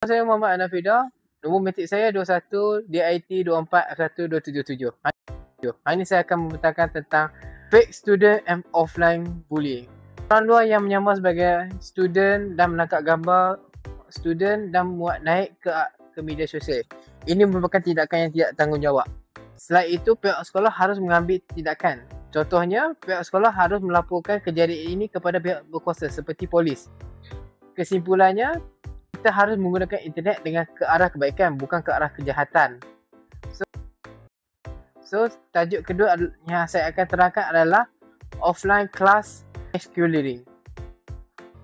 Saya Muhammad Anafidah. Nombor matrik saya 21 DIT 24177. Hari ini saya akan membentangkan tentang fake student and offline bullying. Orang luar yang menyamar sebagai student dan menangkap gambar student dan muat naik ke media sosial. Ini merupakan tindakan yang tidak tanggungjawab. Selain itu, pihak sekolah harus mengambil tindakan. Contohnya, pihak sekolah harus melaporkan kejadian ini kepada pihak berkuasa seperti polis. Kesimpulannya, kita harus menggunakan internet dengan ke arah kebaikan, bukan ke arah kejahatan. So tajuk kedua yang saya akan terangkan adalah offline class scheduling.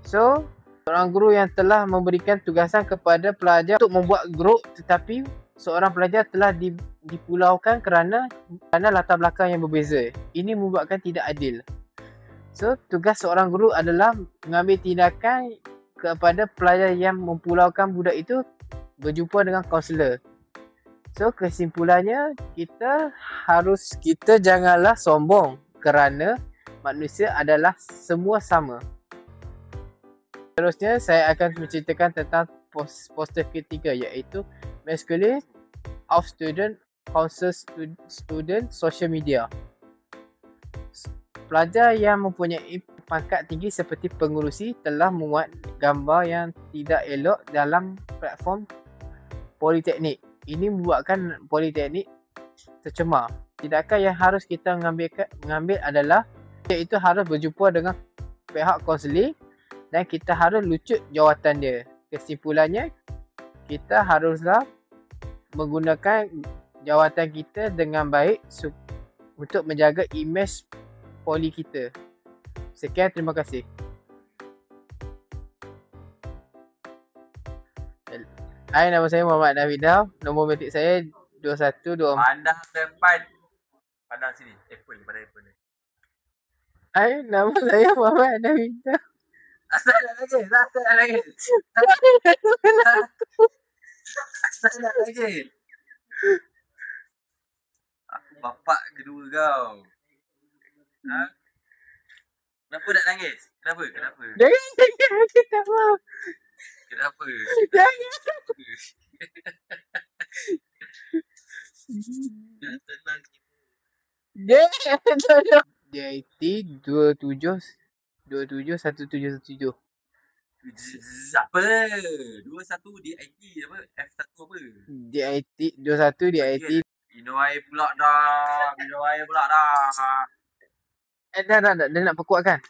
So, seorang guru yang telah memberikan tugasan kepada pelajar untuk membuat grup, tetapi seorang pelajar telah dipulaukan kerana latar belakang yang berbeza. Ini membuatkan tidak adil. So, tugas seorang guru adalah mengambil tindakan kepada pelajar yang mempulaukan budak itu berjumpa dengan kaunselor. So, kesimpulannya kita janganlah sombong kerana manusia adalah semua sama. Seterusnya saya akan menceritakan tentang poster ketiga, iaitu masculine of student counsel student social media. Pelajar yang mempunyai pangkat tinggi seperti pengurusi telah memuat gambar yang tidak elok dalam platform politeknik. Ini membuatkan politeknik tercemar. Tindakan yang harus kita mengambil adalah iaitu harus berjumpa dengan pihak kaunseling dan kita harus lucut jawatan dia. Kesimpulannya, kita haruslah menggunakan jawatan kita dengan baik untuk menjaga imej poli kita. Sekian, terima kasih. Hai, nama saya Muhammad Anafidah. Nombor matrik saya 2124. Pandang depan. Pandang sini. Apple, pada Apple ni. Hai, nama saya Muhammad Anafidah. Asal nak lagi. Asal nak lagi. Aku bapak kedua kau. Ha? Kenapa nak nangis? Kenapa? Jangan, aku tak mahu. Kenapa? Jangan. Jangan tenang. Jangan. DIT 271717. Apa? 21 DIT apa? F1 apa? DIT 21 DIT. Minum air pula dah. Dah. Dia nak perkuatkan.